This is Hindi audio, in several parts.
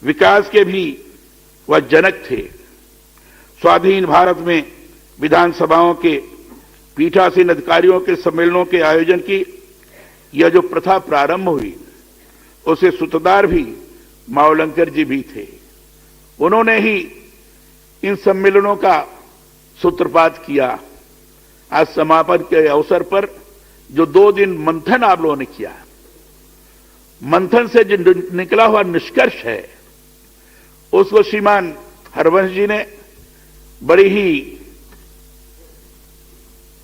विकास के भी वह जनक थे। स्वाधीन भारत में विधानसभाओं के पीठासीन अधिकारियों के सम्मेलनों के आयोजन की यह जो प्रथा प्रारंभ हुई, उसे सूत्रधार भी मावलंकर जी भी थे। उन्होंने ही इन सम्मेलनों का सूत्रपात किया। आज समापन के अवसर पर जो 2 दिन मंथन आप लोगों ने किया, मंथन से जो निकला हुआ निष्कर्ष है, उसको श्रीमान हरवंश जी ने बड़ी ही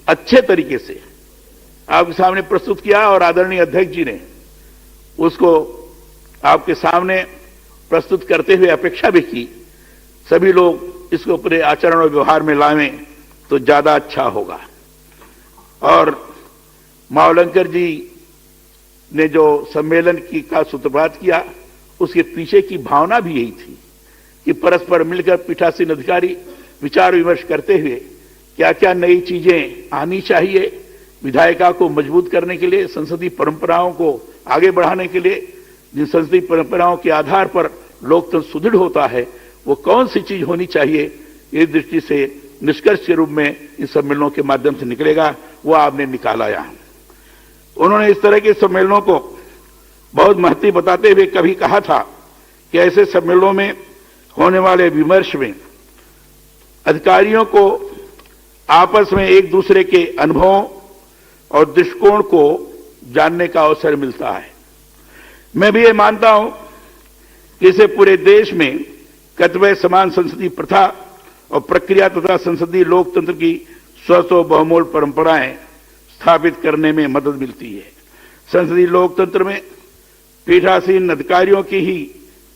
अच्छे तरीके से आपके सामने प्रस्तुत किया और आदरणीय अध्यक्ष जी ने उसको आपके सामने प्रस्तुत करते हुए अपेक्षा भी की सभी लोग इसको अपने आचरण और व्यवहार में लाएं तो ज्यादा अच्छा होगा। और मावलंकर जी ने जो सम्मेलन की का सूत्रपात किया, उसके पीछे की भावना भी यही थी कि परस्पर मिलकर पीठासीन अधिकारी विचार विमर्श करते हुए क्या क्या नई चीजें आनी चाहिए, विधायिका को मजबूत करने के लिए, संसदीय परंपराओं को आगे बढ़ाने के लिए, जिन संसदीय परंपराओं के आधार पर लोकतंत्र सुदृढ़ होता है, वो कौन सी चीज होनी चाहिए, इस दृष्टि से निष्कर्ष के रूप में इन सम्मेलनों के माध्यम से निकलेगा, वो आपने निकाला यहां। उन्होंने इस तरह के सम्मेलनों को बहुत महत्व बताते हुए कभी कहा था कि ऐसे सम्मेलनों में होने वाले विमर्श में अधिकारियों को आपस में एक दूसरे के अनुभवों और दृष्टिकोण को जानने का अवसर मिलता है। मैं भी ये मानता हूं कि इसे पूरे देश में कतिपय समान संसदीय प्रथा और प्रक्रिया तथा संसदीय लोकतंत्र की स्वस्थ और बहुमूल्य परंपराएं स्थापित करने में मदद मिलती है। संसदीय लोकतंत्र में पीठासीन अधिकारियों की ही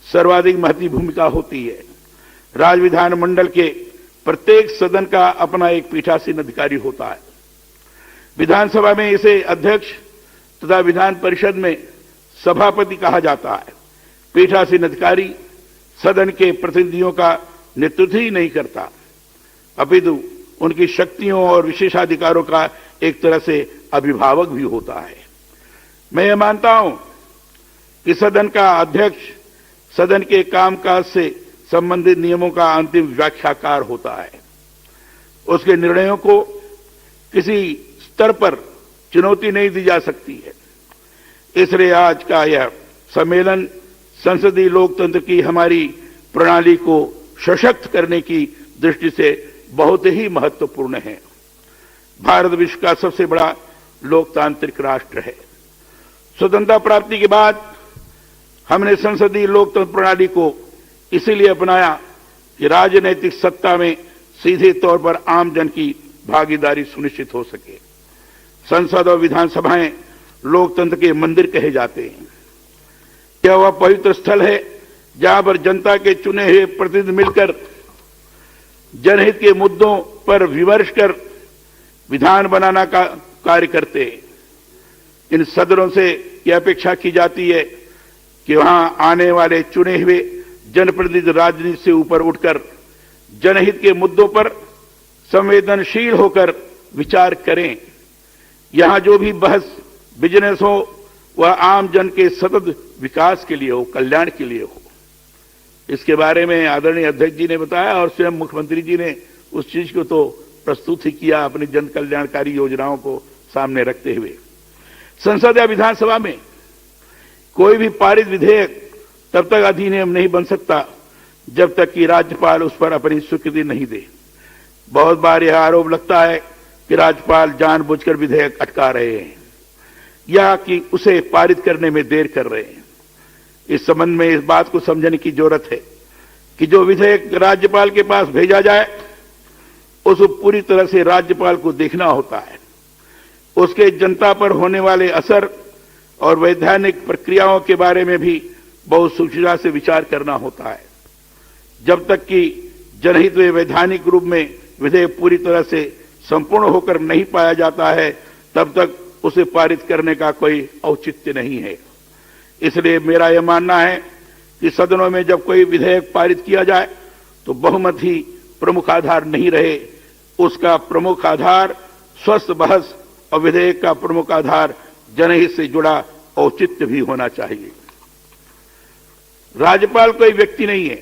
सर्वाधिक महत्वपूर्ण भूमिका होती है। राज्य विधानमंडल के प्रत्येक सदन का अपना एक पीठासीन अधिकारी होता है। विधानसभा में इसे अध्यक्ष तथा विधान परिषद में सभापति कहा जाता है। पीठासीन अधिकारी सदन के प्रतिनिधियों का नेतृत्व ही नहीं करता, अपितु उनकी शक्तियों और विशेषाधिकारों का एक तरह से अभिभावक भी होता है। मैं ये मानता हूं कि सदन का अध्यक्ष सदन के कामकाज से संबंधित नियमों का अंतिम व्याख्याकार होता है। उसके निर्णयों को किसी स्तर पर चुनौती नहीं दी जा सकती है। इसलिए आज का यह सम्मेलन संसदीय लोकतंत्र की हमारी प्रणाली को सशक्त करने की दृष्टि से बहुत ही महत्वपूर्ण है। भारत विश्व का सबसे बड़ा लोकतांत्रिक राष्ट्र है। स्वतंत्रता प्राप्ति के बाद हमने संसदीय लोकतंत्र प्रणाली को इसीलिए अपनाया कि राजनीतिक सत्ता में सीधे तौर पर आम जन की भागीदारी सुनिश्चित हो सके। संसद और विधानसभाएं लोकतंत्र के मंदिर कहे जाते हैं। यह वह पवित्र स्थल है जहां पर जनता के चुने हुए प्रतिनिधि मिलकर जनहित के मुद्दों पर विमर्श कर विधान बनाना का कार्य करते हैं। इन सदनों से यह अपेक्षा की जाती है कि वहां आने वाले चुने हुए जनप्रतिनिधि राजनीति से ऊपर उठकर जनहित के मुद्दों पर संवेदनशील होकर विचार करें। यहां जो भी बहस बिजनेस हो वह आम जन के सतत विकास के लिए हो, कल्याण के लिए हो। इसके बारे में आदरणीय अध्यक्ष जी ने बताया और स्वयं मुख्यमंत्री जी ने उस चीज को तो प्रस्तुत ही किया अपनी जन कल्याणकारी योजनाओं को सामने रखते हुए। संसद या विधानसभा में कोई भी पारित विधेयक तब तक अधिनियम नहीं बन सकता जब तक कि राज्यपाल उस पर अपनी स्वीकृति नहीं दे। बहुत बार यह आरोप लगता है कि राज्यपाल जानबूझकर विधेयक अटका रहे हैं या कि उसे पारित करने में देर कर रहे हैं। इस संबंध में इस बात को समझने की जरूरत है कि जो विधेयक राज्यपाल के पास भेजा जाए उसको पूरी तरह से राज्यपाल को देखना होता है। उसके जनता पर होने वाले असर और वैधानिक प्रक्रियाओं के बारे में भी बहुत सूक्ष्मता से विचार करना होता है। जब तक कि जनहित में वैधानिक रूप में विधेयक पूरी तरह से संपूर्ण होकर नहीं पाया जाता है तब तक उसे पारित करने का कोई औचित्य नहीं है। इसलिए मेरा यह मानना है कि सदनों में जब कोई विधेयक पारित किया जाए तो बहुमत ही प्रमुख आधार नहीं रहे। उसका प्रमुख आधार स्वस्थ बहस और विधेयक का प्रमुख आधार जनहित से जुड़ा औचित्य भी होना चाहिए। राज्यपाल कोई व्यक्ति नहीं है,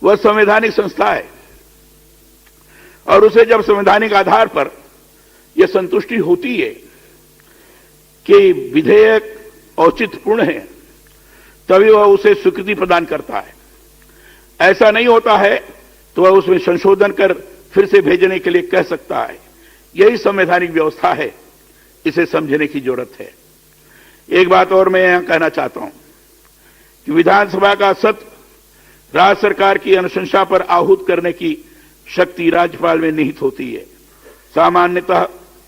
वह संवैधानिक संस्था है और उसे जब संवैधानिक आधार पर यह संतुष्टि होती है कि विधेयक औचित्यपूर्ण है, तभी वह उसे स्वीकृति प्रदान करता है। ऐसा नहीं होता है तो वह उसमें संशोधन कर फिर से भेजने के लिए कह सकता है। यही संवैधानिक व्यवस्था है, इसे समझने की जरूरत है। एक बात और मैं यहां कहना चाहता हूं कि विधानसभा का सत्र राज्य सरकार की अनुशंसा पर आहूत करने की शक्ति राज्यपाल में निहित होती है। सामान्यतः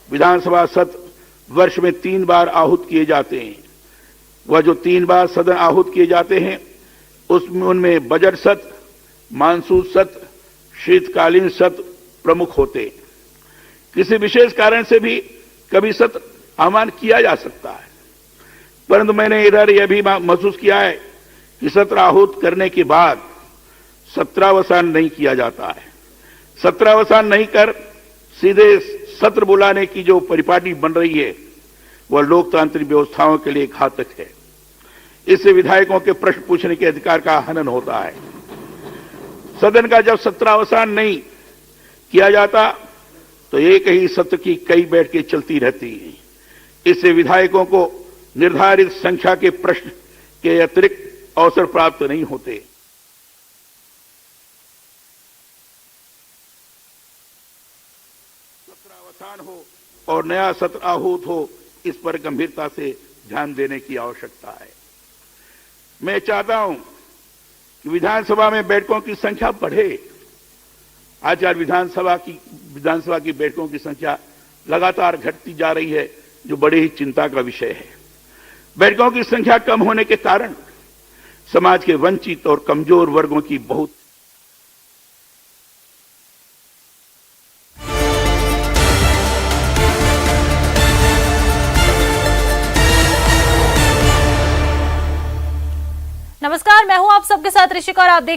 विधानसभा सत्र वर्ष में 3 बार आहूत किए जाते हैं। वह जो 3 बार सदन आहूत किए जाते हैं उनमें बजट सत्र, मानसून सत्र, शीतकालीन सत्र प्रमुख होते हैं। किसी विशेष कारण से भी कभी सत्र आह्वान किया जा सकता है, परंतु मैंने इधर यह भी महसूस किया है कि सत्र आहूत करने के बाद सत्रावसान नहीं किया जाता है। सत्रावसान नहीं कर सीधे सत्र बुलाने की जो परिपाटी बन रही है वह लोकतांत्रिक व्यवस्थाओं के लिए घातक है। इससे विधायकों के प्रश्न पूछने के अधिकार का हनन होता है। सदन का जब सत्रावसान नहीं किया जाता तो एक ही सत्र की कई बैठकें चलती रहती हैं। इससे विधायकों को निर्धारित संख्या के प्रश्न के अतिरिक्त अवसर प्राप्त नहीं होते। सत्रावसान हो और नया सत्र आहूत हो, इस पर गंभीरता से ध्यान देने की आवश्यकता है। मैं चाहता हूं कि विधानसभा में बैठकों की संख्या बढ़े। आजकल विधानसभा की बैठकों की संख्या लगातार घटती जा रही है, जो बड़ी ही चिंता का विषय है। बैठकों की संख्या कम होने के कारण समाज के वंचित और कमजोर वर्गों की बहुत नमस्कार, मैं हूं आप सबके साथ ऋषिका और आप देख